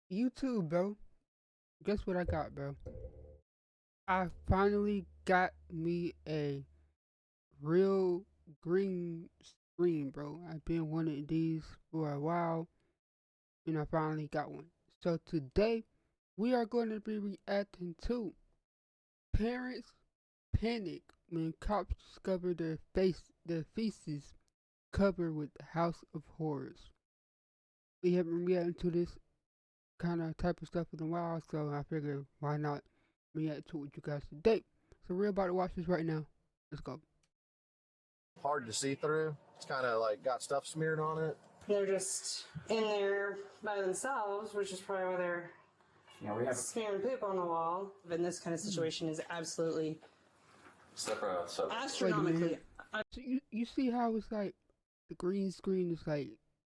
You too, bro. Guess what I got, bro? I finally got me a real green screen, bro. I've been wanting these for a while, and I finally got one. So today, we are going to be reacting to parents panic when cops discover their feces covered with House of Horrors. We haven't reacted to this kind of type of stuff in a while, so I figured why not react to it with you guys today. So we're about to watch this right now. Let's go. Hard to see through. It's kind of like got stuff smeared on it. They're just in there by themselves, which is probably why they're smearing poop on the wall. In this kind of situation is absolutely astronomically. So you see how it's like the green screen is like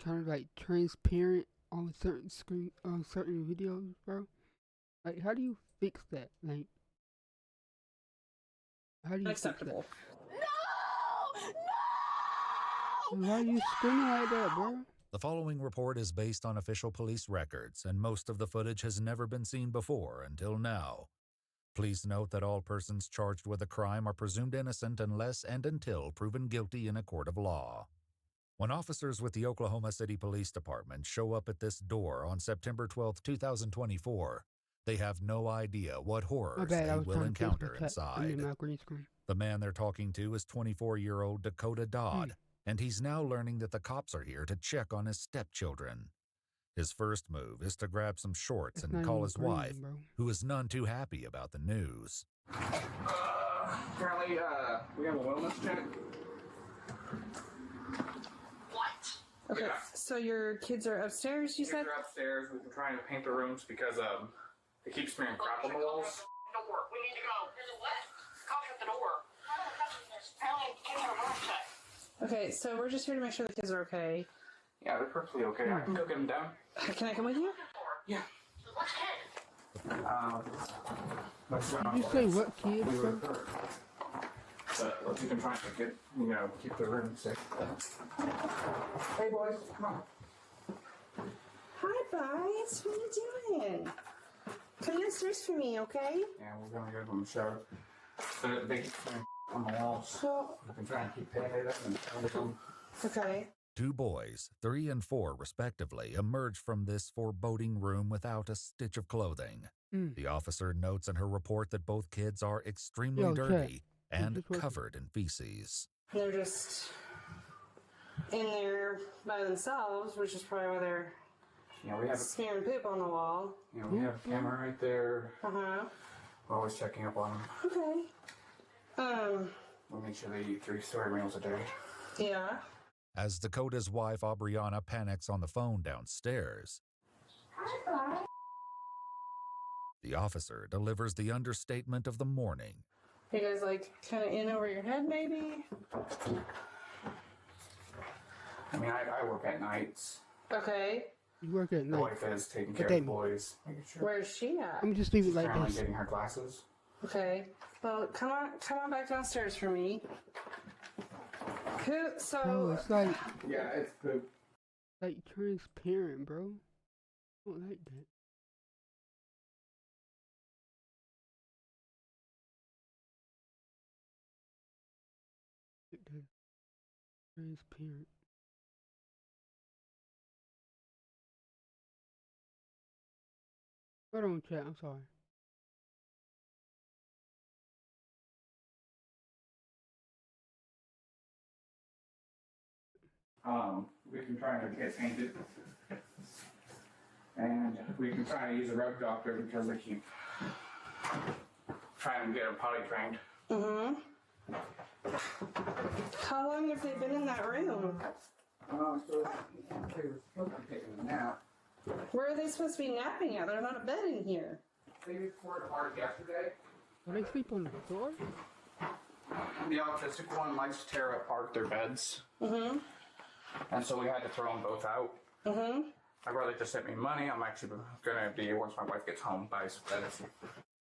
kind of like transparent on certain screen on certain videos, bro? Like how do you fix that? Like how do you Unacceptable. fix that? Why are you screaming like that, bro? The following report is based on official police records, and most of the footage has never been seen before until now. Please note that all persons charged with a crime are presumed innocent unless and until proven guilty in a court of law. When officers with the Oklahoma City Police Department show up at this door on September 12, 2024, they have no idea what horrors they will encounter inside. The man they're talking to is 24-year-old Dakota Dodd, and he's now learning that the cops are here to check on his stepchildren. His first move is to grab some shorts and call his wife, who is none too happy about the news. Apparently, we have a wellness check. What? Okay, yeah. So your kids are upstairs, you said? Kids are upstairs. We've been trying to paint the rooms because they keep smearing crap on the walls. Door. We need to go. There's a what? Cops at the door. Apparently, kids have a wellness check. Okay, so we're just here to make sure the kids are okay. Yeah, they're perfectly okay. I can go get them down. Can I come with you? Yeah. What kid? Did you say what kid? We were hurt. But we've been trying to get, keep the room safe. Hey, boys, come on. Hi, guys. What are you doing? Come downstairs for me, okay? Yeah, we're gonna give them a shower. But they keep smearing on the walls. Well, We've been trying to keep painting it up and cover them. okay. Two boys, 3 and 4 respectively, emerge from this foreboding room without a stitch of clothing. The officer notes in her report that both kids are extremely dirty and covered in feces. They're just in there by themselves, which is probably why they're smearing poop on the wall. We have a camera right there. Uh-huh. We're always checking up on them. Okay. We'll make sure they eat 3 soy meals a day. Yeah. As Dakota's wife, Aubriana, panics on the phone downstairs, the officer delivers the understatement of the morning. You guys like kind of in over your head, maybe? I mean, I work at nights. Okay. You work at The night. wife is taking care of the boys. Making sure. Where's she at? Let me just leave it She's like currently this. getting her glasses. Okay. Well, come on back downstairs for me. So. Bro, it's like Yeah, it's poop. transparent, bro. I don't like that. Transparent. Hold on, chat. I'm sorry. We can try to get painted. And we can try to use a rug doctor because they keep trying to get them potty trained. Mm-hmm. How long have they been in that room? So they were supposed to be taking a nap. Where are they supposed to be napping at? There's not a bed in here. They tore it apart yesterday. Do they sleep on the floor? The autistic one likes to tear apart their beds. Mm-hmm. And so we had to throw them both out. Mm-hmm. My brother just sent me money. I'm actually going to be, once my wife gets home, buy some beds.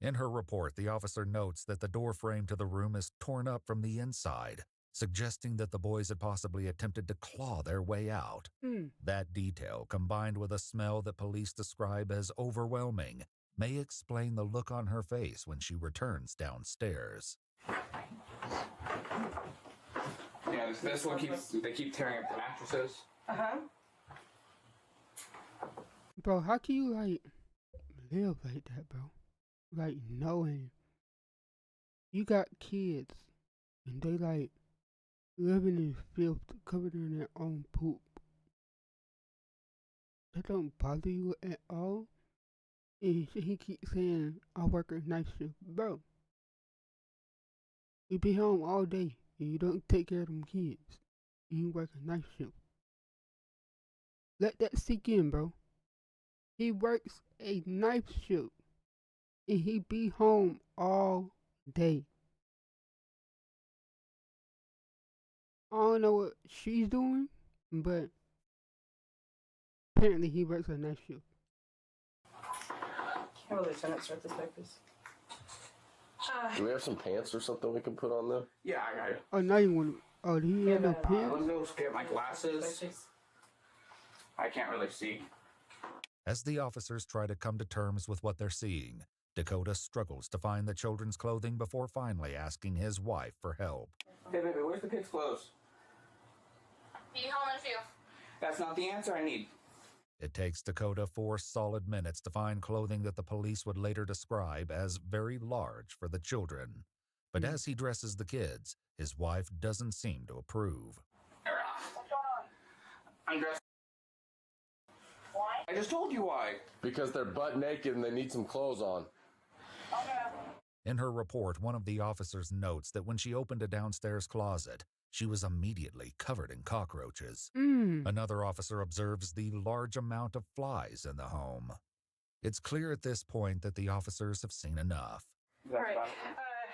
In her report, the officer notes that the door frame to the room is torn up from the inside, suggesting that the boys had possibly attempted to claw their way out. That detail, combined with a smell that police describe as overwhelming, may explain the look on her face when she returns downstairs. Yeah, this one they keep tearing up the mattresses. Bro, how can you like live like that, bro? Like knowing you got kids and they like living in filth, covered in their own poop. That don't bother you at all? And he keeps saying, I work a night shift. Bro, you be home all day and you don't take care of them kids. And you work a night shift. Let that sink in, bro. He works a night shift and he be home all day. I don't know what she's doing, but apparently he works a night shift. Can the lieutenant start this back, please? Do we have some pants or something we can put on there? Yeah, I got it. Oh, now you want to. Oh, do you have no Let pants? me go get my glasses. I can't really see. As the officers try to come to terms with what they're seeing, Dakota struggles to find the children's clothing before finally asking his wife for help. Hey, baby, where's the kids' clothes? Be home in a few. That's not the answer I need. It takes Dakota 4 solid minutes to find clothing that the police would later describe as very large for the children. But as he dresses the kids, his wife doesn't seem to approve. What's going on? I'm dressed. Why? I just told you why. Because they're butt naked and they need some clothes on. Okay. In her report, one of the officers notes that when she opened a downstairs closet, she was immediately covered in cockroaches. Another officer observes the large amount of flies in the home. It's clear at this point that the officers have seen enough. Alright,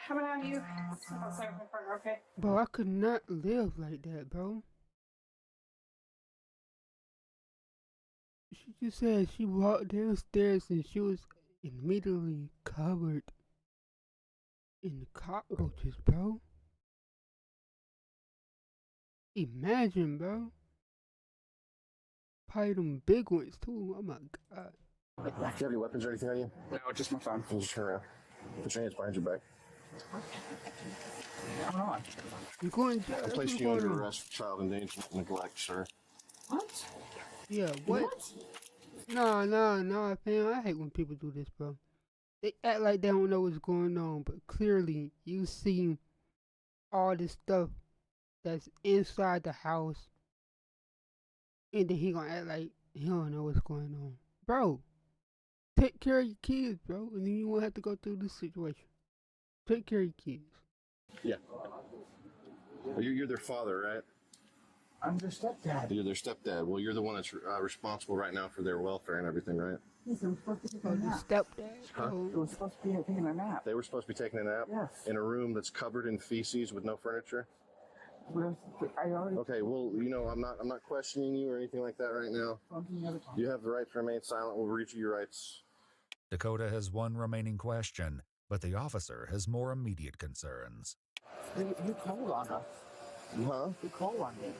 how about now you step outside with my partner, okay? Bro, I could not live like that, bro. She just said she walked downstairs and she was immediately covered in cockroaches, bro. Imagine, bro. Probably them big ones too. Oh my god. Do you have any weapons or anything on you? No, just my phone. You just turn around. Put your hands behind your back. What's going on? You going to jail? I placed you under arrest for child endangerment and neglect, sir. What? Yeah, what? No, fam. I hate when people do this, bro. They act like they don't know what's going on, but clearly you see all this stuff that's inside the house, and then he gonna act like he don't know what's going on. Bro, take care of your kids, bro, and then you won't have to go through this situation. Take care of your kids. Yeah. Well, you're their father, right? I'm their stepdad. You're their stepdad. Well, you're the one that's responsible right now for their welfare and everything, right? Oh, the stepdad? Huh? Oh. It was supposed to be taking a nap. They were supposed to be taking a nap Yes. in a room that's covered in feces with no furniture. I already Okay, well, you know, I'm not questioning you or anything like that right now. told you the other time. You have the right to remain silent. We'll read you your rights. Dakota has one remaining question, but the officer has more immediate concerns. You called on us. Huh? You called on me.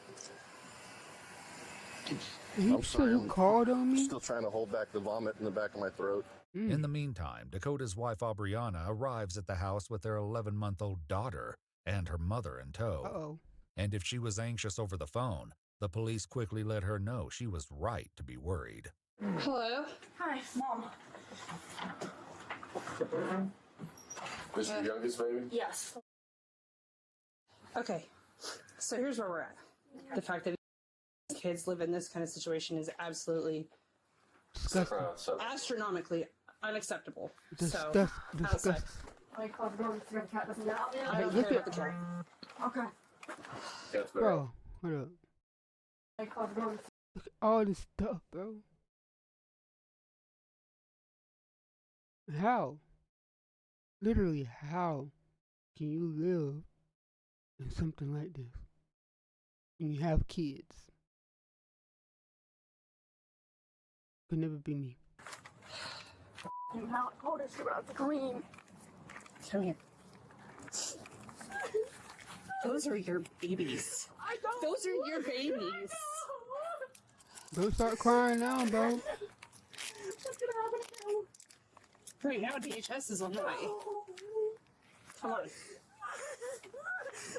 He I'm sorry, still called on I'm me? still trying to hold back the vomit in the back of my throat. In the meantime, Dakota's wife Aubriana arrives at the house with their 11-month-old daughter and her mother in tow. Uh-oh. And if she was anxious over the phone, the police quickly let her know she was right to be worried. Hello? Hi, Mom. This your youngest baby? Yes. Okay, so here's where we're at. The fact that kids live in this kind of situation is absolutely Disgusting. astronomically unacceptable. Disgusting. Outside. I called the door to see if the cat doesn't get out. I don't look care at- about the cat. Okay. That's Bro, hold up. I called the door to Look at all this stuff, bro. How? Literally, how can you live in something like this? And you have kids. Could never be me. you now. I told her she was green. Come here. Those are your babies. Those are your babies. Don't start crying now, bro. What's gonna happen now? Right now, DHS is on the way. Come on.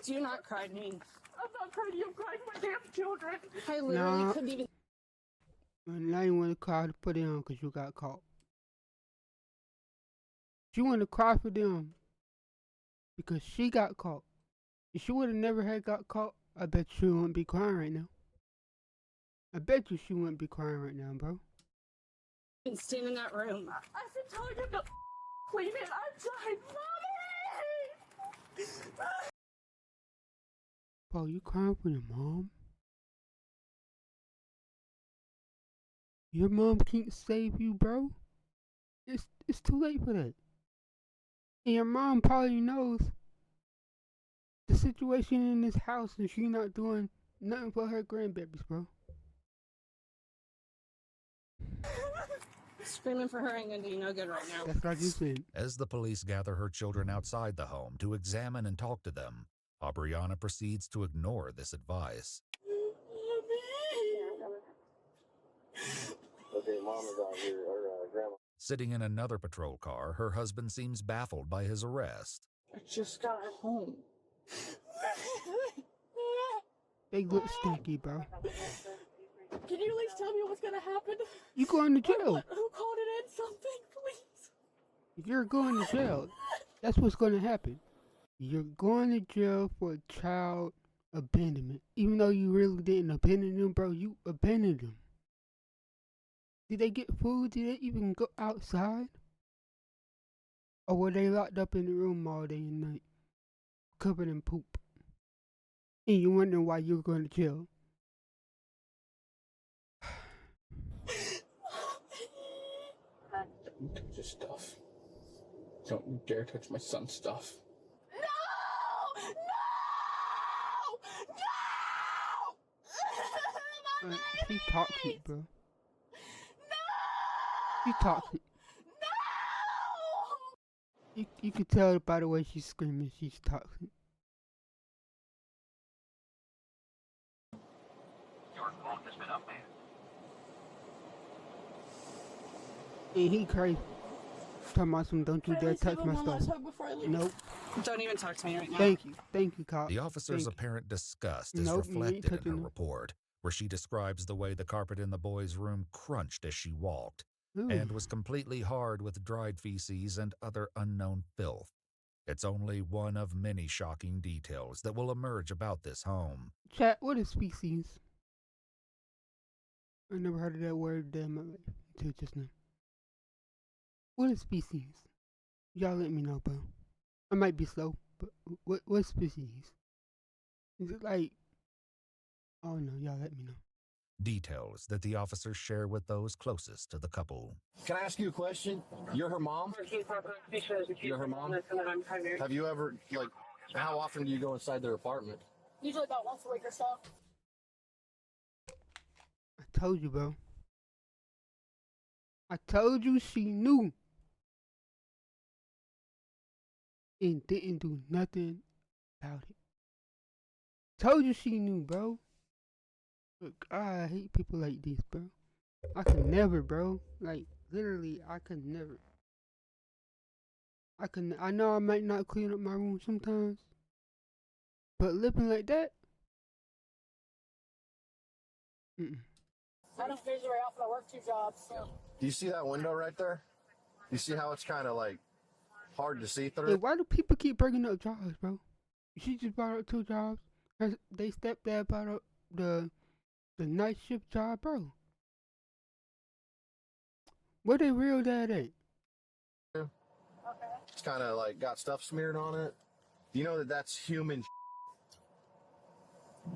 Do not cry to me. I'm not crying. I'm crying for my damn children. I literally Nah. couldn't even. Now you want to cry to put it on because you got caught. She want to cry for them because she got caught. If she would have never had got caught, I bet she wouldn't be crying right now. I bet you she wouldn't be crying right now, bro. Been staying in that room. I've been telling him to clean it. I'm trying, mommy. Bro, you crying for your mom? Your mom can't save you, bro. It's too late for that. And your mom probably knows the situation in this house and she not doing nothing for her grandbabies, bro. Screaming for her ain't gonna do you no good right now. That's like you said. As the police gather her children outside the home to examine and talk to them, Aubriana proceeds to ignore this advice. Okay, mom is out here, or grandma. Sitting in another patrol car, her husband seems baffled by his arrest. I just got home. They look stinky, bro. Can you at least tell me what's gonna happen? You going to jail. Who called it in? Something, please. You're going to jail. That's what's going to happen. You're going to jail for child abandonment. Even though you really didn't abandon them, bro, you abandoned them. Did they get food? Did they even go outside? Or were they locked up in the room all day and night, covered in poop? And you wondering why you're going to jail? Don't touch his stuff. Don't you dare touch my son's stuff. No! She's toxic, bro. She's toxic. You can tell by the way she's screaming, she's toxic. And he crazy. Talking about some, don't you dare touch my stuff. Nope. Don't even talk to me right now. Thank you, cop. The officer's Thank you. apparent disgust is Nope, you ain't reflected in touching her them. report, where she describes the way the carpet in the boys' room crunched as she walked, Ooh. and was completely hard with dried feces and other unknown filth. It's only one of many shocking details that will emerge about this home. Chat, what is species? I never heard of that word a day in my life until just now. What is species? Y'all let me know, bro. I might be slow, but what species? Is it like, oh no, y'all let me know. Details that the officers share with those closest to the couple. Can I ask you a question? You're her mom? You're her mom? Have you ever, like, how often do you go inside their apartment? Usually about once a week or so. I told you, bro. I told you she knew. And didn't do nothing about it. Told you she knew, bro. Look, I hate people like this, bro. I could never, bro. Like, literally, I could never. I know I might not clean up my room sometimes. But living like that? Mm-mm. I don't visit very often. I work 2 jobs, so. Do you see that window right there? You see how it's kind of like hard to see Yeah, through? why do people keep bringing up jobs, bro? She just brought up 2 jobs. They stepdad brought up the night shift job, bro. Where they real dad at? Okay. It's kind of like got stuff smeared on it. You know that that's human.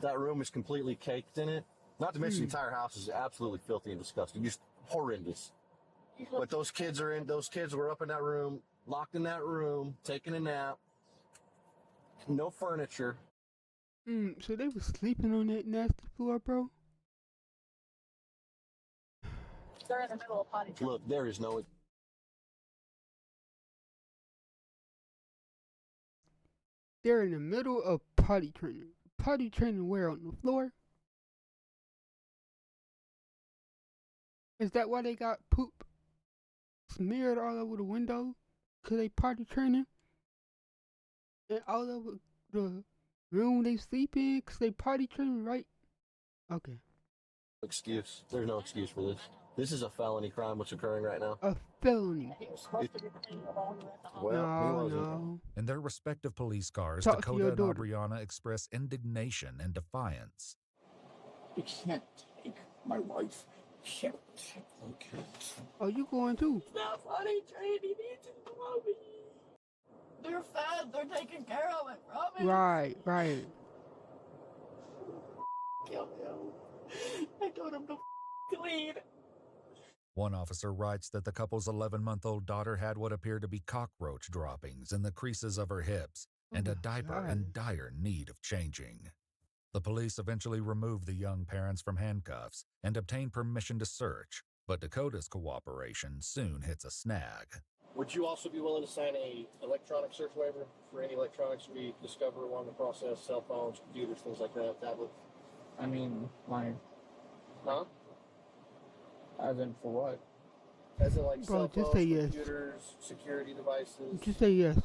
That room is completely caked in it. Not to mention the entire house is absolutely filthy and disgusting. Just horrendous. But those kids were up in that room, locked in that room, taking a nap. No furniture. So they was sleeping on that nasty floor, bro? They're in the middle of potty training. Look, there is no. They're in the middle of potty training. Potty training where, on the floor? Is that why they got poop smeared all over the window? Cause they potty training? And all over the room they sleep in? Cause they potty training, right? Okay. Excuse. There's no excuse for this. This is a felony crime what's occurring right now. A felony. Well, he No, wasn't. no. In their respective police cars, Talk to Dakota your and daughter. Aubriana express indignation and defiance. You can't take my wife. You can't. Oh, you going too? It's not funny, Trey. He needs to love me. They're fed. They're taken care of. I promise. Right, right. Kill him. I told him to clean. One officer writes that the couple's 11-month-old daughter had what appeared to be cockroach droppings in the creases of her hips and Oh a my diaper God. in dire need of changing. The police eventually remove the young parents from handcuffs and obtain permission to search, but Dakota's cooperation soon hits a snag. Would you also be willing to sign a electronic search waiver for any electronics we discover along the process, cell phones, computers, things like that, tablets? I mean, like, Huh? as in for what? As in like Bro, cell just phones, say yes. computers, security devices. Just say yes.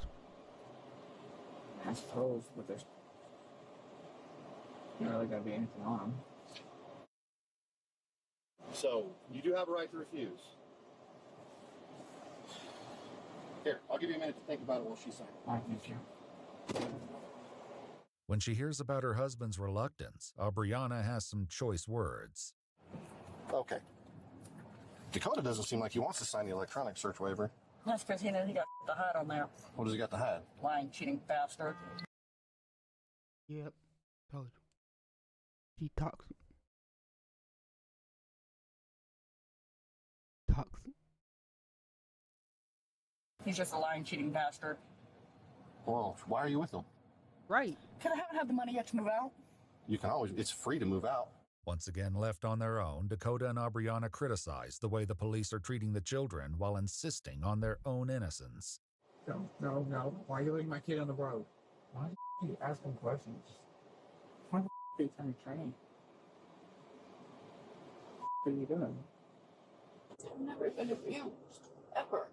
I suppose, but there's not really gonna be anything on them. So, you do have a right to refuse. Here, I'll give you a minute to think about it while she signs. I thank you. When she hears about her husband's reluctance, Aubriana has some choice words. Okay. Dakota doesn't seem like he wants to sign the electronic search waiver. That's because he knows he got to hide on there. What does he got to hide? Lying, cheating bastard. Yep. Told you. She toxic. Toxic. He's just a lying, cheating bastard. Well, why are you with him? Right. Because I haven't had the money yet to move out. You can always, it's free to move out. Once again left on their own, Dakota and Aubriana criticize the way the police are treating the children while insisting on their own innocence. No. Why are you leaving my kid on the road? Why are you asking questions? Why are you trying to train? What are you doing? I've never been abused. Ever.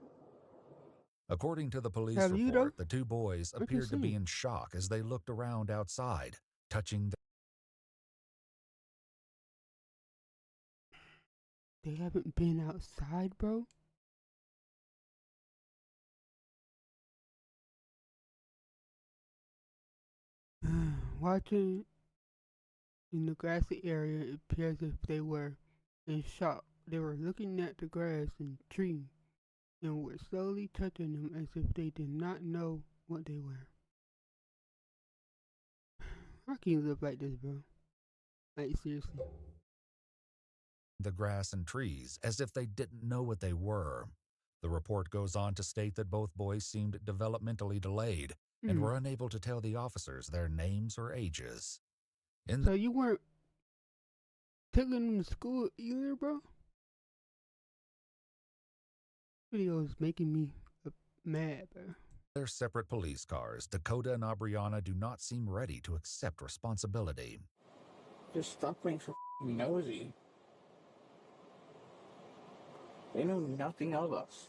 According to the police Have you, report, though? the two boys I can appeared to be see. in shock as they looked around outside, touching They haven't been outside, bro. Watching in the grassy area, it appears as if they were in shock. They were looking at the grass and tree and were slowly touching them as if they did not know what they were. How can you live like this, bro? Like, seriously. the grass and trees as if they didn't know what they were. The report goes on to state that both boys seemed developmentally delayed and were unable to tell the officers their names or ages. So you weren't taking them to school either, bro? Video is making me mad, bro. Their separate police cars, Dakota and Aubriana do not seem ready to accept responsibility. Just stop being so nosy. They know nothing of us.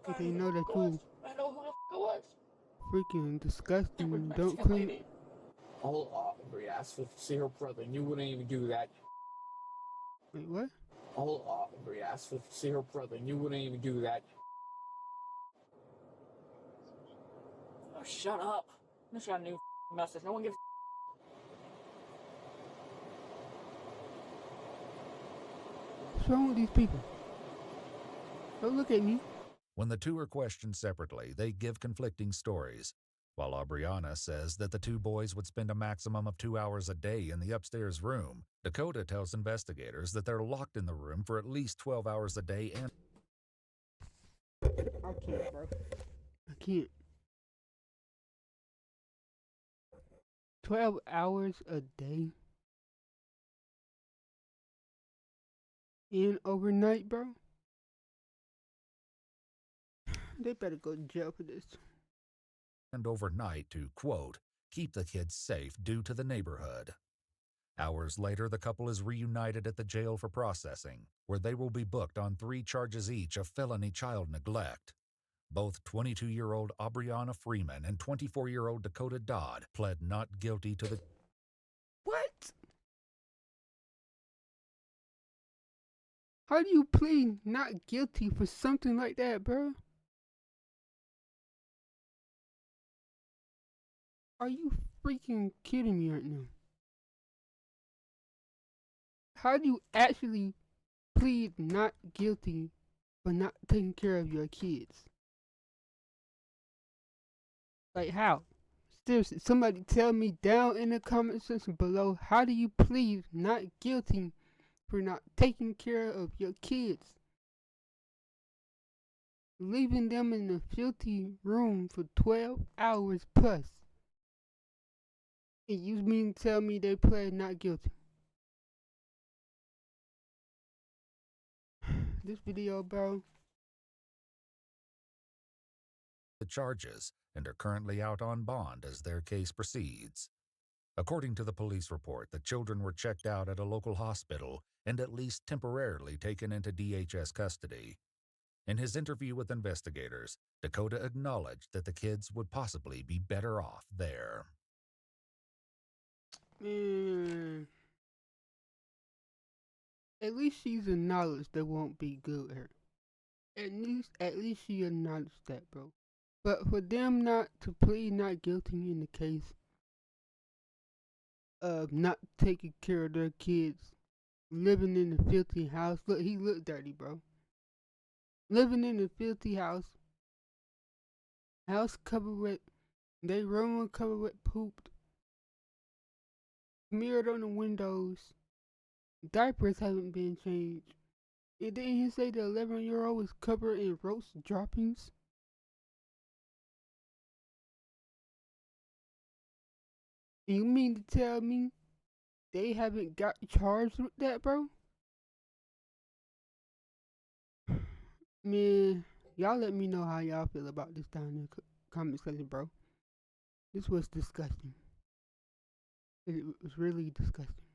But they know that you I know who the it was. freaking disgusting and don't Mexican clean. lady. All Aubrey asked to see her brother, and you wouldn't even do that. Wait, what? All Aubrey asked to see her brother, and you wouldn't even do that. Oh, shut up. I just got a new message. No one gives What's wrong with these people? Don't look at me. When the two are questioned separately, they give conflicting stories. While Aubriana says that the two boys would spend a maximum of 2 hours a day in the upstairs room, Dakota tells investigators that they're locked in the room for at least 12 hours a day and I can't, bro. I can't. 12 hours a day? And overnight, bro? They better go to jail for this. overnight to, quote, keep the kids safe due to the neighborhood. Hours later, the couple is reunited at the jail for processing, where they will be booked on 3 charges each of felony child neglect. Both 22-year-old Aubriana Freeman and 24-year-old Dakota Dodd pled not guilty to the... What? How do you plead not guilty for something like that, bro? Are you freaking kidding me right now? How do you actually plead not guilty for not taking care of your kids? Like how? Seriously, somebody tell me down in the comment section below, how do you plead not guilty for not taking care of your kids? Leaving them in a filthy room for 12 hours plus. And you mean to tell me they pled not guilty? This video, bro. charges and are currently out on bond as their case proceeds. According to the police report, the children were checked out at a local hospital and at least temporarily taken into DHS custody. In his interview with investigators, Dakota acknowledged that the kids would possibly be better off there. Man. At least she's acknowledged they won't be good here. At least she acknowledged that, bro. But for them not to plead not guilty in the case of not taking care of their kids, living in a filthy house. Look, he looked dirty, bro. Living in a filthy house covered with, they room covered with poop, smeared on the windows, diapers haven't been changed. And didn't he say the 11-year-old was covered in roast droppings? You mean to tell me they haven't got charged with that, bro? Man, y'all let me know how y'all feel about this down in the comment section, bro. This was disgusting. It was really disgusting.